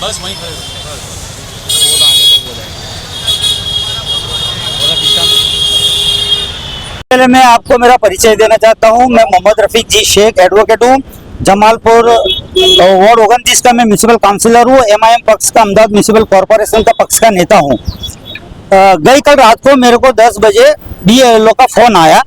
बस वहीं खड़े पहले मैं आपको मेरा परिचय देना चाहता हूं। मैं मोहम्मद रफीक जी शेख एडवोकेट हूं। जमालपुर वार्ड 29 का मैं म्यूनिसिपल काउंसिलर हूं। MIM पक्ष का, अहमदाबाद म्यूनिसिपल कॉर्पोरेशन का पक्ष का नेता हूं। गई कल रात को मेरे को 10 बजे BLO का फोन आया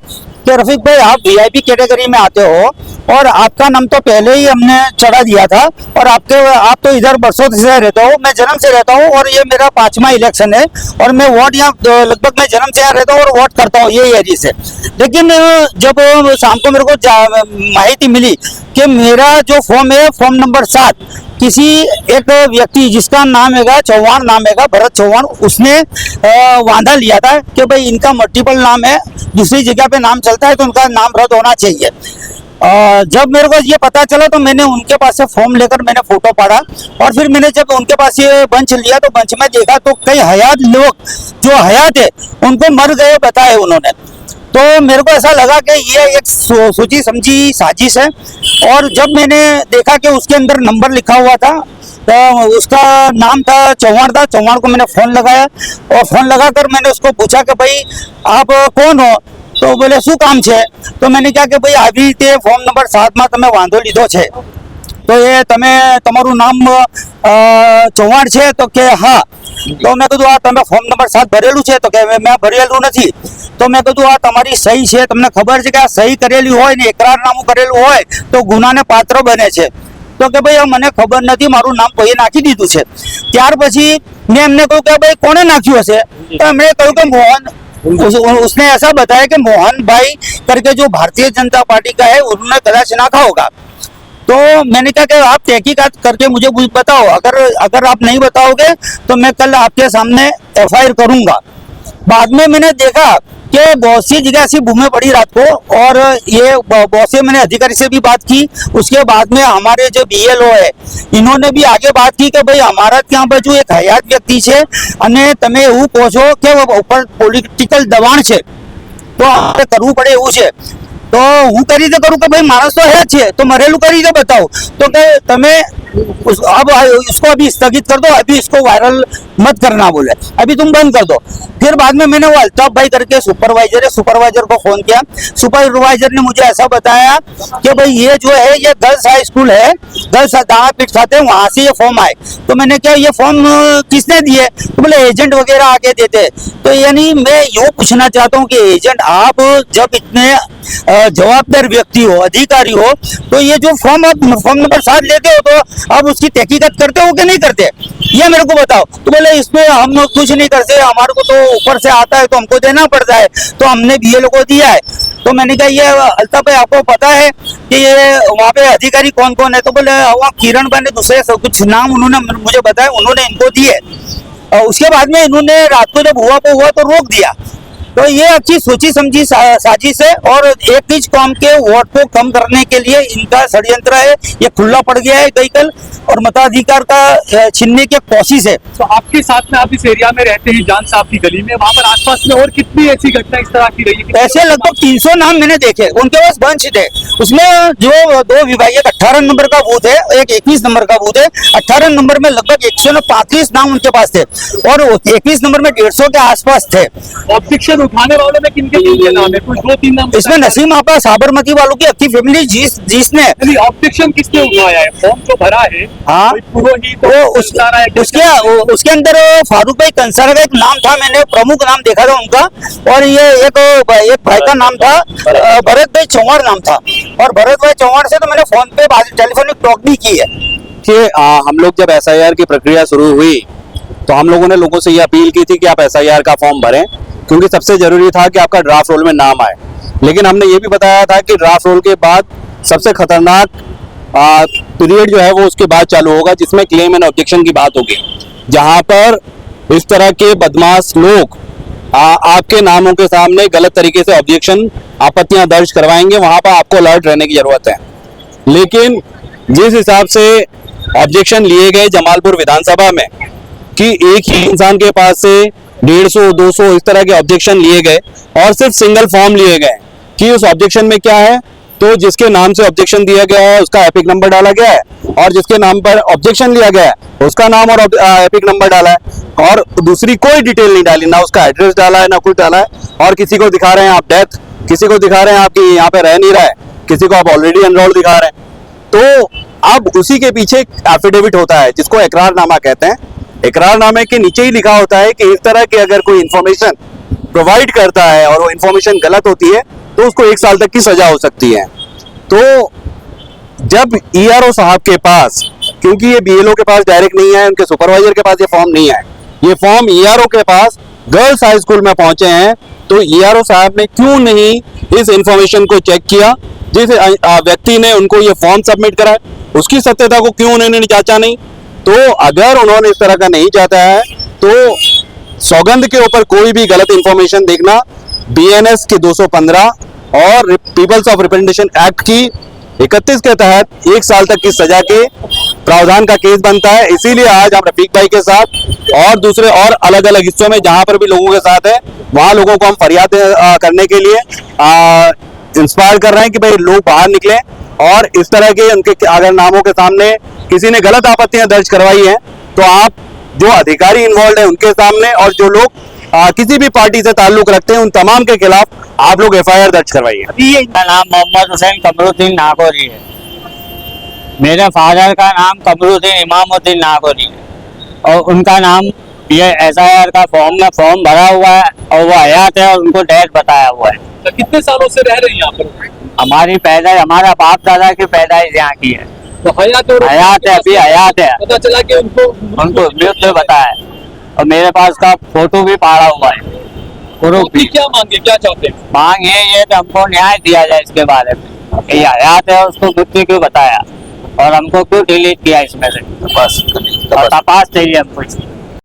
कि रफीक भाई आप VIP कैटेगरी में आते हो और आपका नाम तो पहले ही हमने चढ़ा दिया था और आप तो इधर बरसों से रहते हो। मैं जन्म से रहता हूँ और ये मेरा 5वां इलेक्शन है और मैं वोट यहाँ लगभग मैं जन्म से यहाँ रहता हूँ और वोट करता हूँ ये एरिया से। लेकिन जब शाम को मेरे को माहिती मिली कि मेरा जो फॉर्म है फॉर्म नंबर 7 किसी एक व्यक्ति जिसका नाम है चौहान, नाम है भरत चौहान, उसने वादा लिया था कि भाई इनका मल्टीपल नाम है, दूसरी जगह पे नाम चलता है तो उनका नाम रद्द होना चाहिए। जब मेरे को ये पता चला तो मैंने उनके पास से फॉर्म लेकर मैंने फोटो पढ़ा और फिर मैंने जब उनके पास ये बंच लिया तो बंच में देखा तो कई हयात लोग जो हयात है उनको मर गए बताए उन्होंने। तो मेरे को ऐसा लगा कि ये एक सोची समझी साजिश है। और जब मैंने देखा कि उसके अंदर नंबर लिखा हुआ था तो उसका नाम था चौहान को मैंने फोन लगाया और फोन लगाकर मैंने उसको पूछा कि भाई आप कौन हो? तो बोले शू काम छे? तो मैंने कहा कि भाई આવી રીતે ફોર્મ નંબર 7 માં તમે વાંધો લીધો છે તો એ તમે તમારું નામ ચૌહાણ છે? તો કે હા। તો મેં કીધું આ તમે ફોર્મ નંબર 7 ભરેલું છે? તો કે મેં ભરેલું નથી। તો મેં કીધું આ તમારી સહી છે, તમને ખબર છે કે આ સહી કરેલી હોય ને એકરારનામું કરેલું હોય તો ગુનાને પાત્ર બને છે? તો કે ભાઈ મને ખબર નથી, મારું નામ કોઈએ નાખી દીધું છે। ત્યાર પછી મેં એમને કહ્યું કે ભાઈ કોણે નાખ્યું હશે? તો એમણે કહ્યું કે મોહન, उसने ऐसा बताया कि मोहन भाई करके जो भारतीय जनता पार्टी का है उन्होंने कदाच नाखा होगा। तो मैंने कहा कि आप तहकीकात करके मुझे बताओ, अगर आप नहीं बताओगे तो मैं कल आपके सामने FIR करूंगा। बाद में मैंने देखा कि बहुत सी जगह ऐसी बूमें पड़ी रात को और ये बहुत से मैंने अधिकारी से भी बात की। उसके बाद में हमारे जो BLO है इन्होंने भी आगे बात की कि भाई हमारा ત્યાં બાજુ એક હયાત વ્યક્તિ છે અને તમે એવું કહો છો કે ઉપર પોલિટિકલ દબાણ છે તો આપણે કરવું પડે એવું છે। તો હું કરી રીતે કરું કે ભાઈ માણસ તો હે છે તો મરેલું કરી રીતે બતાવો। તો કે તમે अब इसको अभी स्थगित कर दो, अभी इसको वायरल मत करना बोले, अभी तुम बंद कर दो। फिर बाद में मैंने वो अल्ताफ भाई करके सुपरवाइजर है, सुपरवाइजर को फोन किया। सुपरवाइजर ने मुझे ऐसा बताया कि भाई ये जो है ये गर्ल्स हाई स्कूल है, गर्ल्स दानापीठ खाते हैं, वहां से ये फॉर्म आए। तो मैंने क्या ये फॉर्म किसने दिए? तो बोले एजेंट वगैरह आके देते। तो यानी मैं यूँ पूछना चाहता हूँ कि एजेंट आप जब इतने जवाबदार व्यक्ति हो, अधिकारी हो, तो ये जो फॉर्म नंबर 7 लेते हो तो आप उसकी तहकीकात करते हो कि नहीं करते? ये मेरे को बताओ। तो बोले इसमें हम कुछ नहीं करते, हमारे को तो ऊपर से आता है तो हमको देना पड़ता है, तो हमने BLO को दिया है। तो मैंने कहा ये अल्ताफ भाई आपको पता है कि ये वहाँ पे अधिकारी कौन कौन है? तो बोले वहाँ किरण भाई ने दूसरे कुछ नाम उन्होंने मुझे बताया, उन्होंने इनको दिए। उसके बाद में इन्होंने रात को जब हुआ तो रोक दिया। तो ये अच्छी सोची समझी साजिश है और एक ही कौम के वोट को कम करने के लिए इनका षड्यंत्र है। ये खुला पड़ गया है गई कल और मताधिकार का छीनने की कोशिश है। तो आपके साथ में आप इस एरिया में रहते हैं, जान साहब की गली में, वहाँ पर आसपास में और कितनी ऐसी घटना इस तरह की रही है? ऐसे लगभग 300 नाम मैंने देखे, उनके पास बंच थे। उसमें जो 2 विभाग, 18 नंबर का बूथ है, एक 21 नंबर का बूथ है। 18 नंबर में लगभग 135 नाम उनके पास थे और 21 नंबर में 150 के आसपास थे। ऑब्जेक्शन उठाने वालों में किनके नाम है? कुछ 2-3 नाम इसमें नसीम आपा, साबरमती वालों की अच्छी फैमिली जिसने ऑब्जेक्शन किसने उठाया है? फॉर्म तो भरा है, हाँ, उसके अंदर फारूक भाई कंसारा का एक नाम था, मैंने प्रमुख नाम देखा था उनका। और ये एक भाई का नाम था भरत भाई चौहान नाम था और भरत भाई चौहान से तो मैंने फोन पे टेलीफोनिक टॉक भी की है। कि हम लोग जब SIR की प्रक्रिया शुरू हुई तो हम लोगों ने लोगों से ये अपील की थी कि आप SIR का फॉर्म भरें क्योंकि सबसे जरूरी था कि आपका ड्राफ्ट रोल में नाम आए। लेकिन हमने ये भी बताया था कि ड्राफ्ट रोल के बाद सबसे खतरनाक पीरियड जो है वो उसके बाद चालू होगा, जिसमें क्लेम एंड ऑब्जेक्शन की बात होगी, जहां पर इस तरह के बदमाश लोग आपके नामों के सामने गलत तरीके से ऑब्जेक्शन आपत्तियां दर्ज करवाएंगे। वहां पर आपको अलर्ट रहने की जरूरत है। लेकिन जिस हिसाब से ऑब्जेक्शन लिए गए जमालपुर विधानसभा में कि एक ही इंसान के पास से 150-200 इस तरह के ऑब्जेक्शन लिए गए और सिर्फ सिंगल फॉर्म लिए गए कि उस ऑब्जेक्शन में क्या है, तो जिसके नाम से ऑब्जेक्शन दिया गया है उसका एपिक नंबर डाला गया है और जिसके नाम पर ऑब्जेक्शन लिया गया है उसका नाम और एपिक नंबर डाला है और दूसरी कोई डिटेल नहीं डाली, ना उसका एड्रेस डाला है ना कुछ डाला है। और किसी को दिखा रहे हैं आप डेथ, किसी को दिखा रहे हैं आप कि यहाँ पे रह नहीं रहा है, किसी को आप ऑलरेडी एनरोल्ड दिखा रहे हैं। तो अब उसी के पीछे एफिडेविट होता है जिसको इकरारनामा कहते हैं। इकरारनामे के नीचे ही लिखा होता है कि इस तरह की अगर कोई इंफॉर्मेशन प्रोवाइड करता है और वो इंफॉर्मेशन गलत होती है तो उसको 1 साल तक की सजा हो सकती है। तो जब ईआरओ साहब के पास, क्योंकि ये बीएलओ के पास डायरेक्ट नहीं है, उनके सुपरवाइजर के पास ये फॉर्म नहीं है, ये फॉर्म ईआरओ के पास गर्ल्स हाई स्कूल में पहुंचे हैं, तो ईआरओ साहब ने क्यों नहीं इस इंफॉर्मेशन को चेक किया? जिस व्यक्ति ने उनको ये फॉर्म सबमिट करा उसकी सत्यता को क्यों उन्होंने जांचा नहीं? तो अगर उन्होंने इस तरह का नहीं जाता है तो सौगंध के ऊपर कोई भी गलत इंफॉर्मेशन देखना बीएनएस के 215 और पीपल्स ऑफ रिप्रेजेंटेशन एक्ट की 31 के तहत 1 साल तक की सजा के प्रावधान का केस बनता है। इसीलिए आज हम रफीक भाई के साथ और दूसरे और अलग अलग हिस्सों में जहां पर भी लोगों के साथ है वहां लोगों को हम फरियाद करने के लिए इंस्पायर कर रहे हैं कि भाई लोग बाहर निकलें और इस तरह के उनके अगर नामों के सामने किसी ने गलत आपत्तियां दर्ज करवाई हैं तो आप जो अधिकारी इन्वॉल्व है उनके सामने और जो लोग किसी भी पार्टी से ताल्लुक रखते हैं उन तमाम के खिलाफ आप लोग एफआईआर दर्ज करवाइए। मेरा नाम मोहम्मद हुसैन कमरुद्दीन नागौरी है। मेरे फादर का नाम कमरुद्दीन इमामुद्दीन नागौरी है और उनका नाम ये एसआईआर का फॉर्म भरा हुआ है और वो हयात है और उनको डेथ बताया हुआ है। तो कितने सालों से रह रहे हैं यहाँ पर? हमारा बाप दादा की पैदाइश यहाँ की है। तो हयात है, अभी हयात है। पता चला कि उनको मृत्यु बताया है और मेरे पास का फोटो भी पड़ा हुआ है। क्या मांगे, क्या चाहते हैं? मांग ये कि हमको न्याय दिया जाए इसके बारे में। ये हयात है उसको मृत्यु क्यों बताया और हमको क्यों डिलीट किया इसमें से, बस। और तपास चाहिए हमको।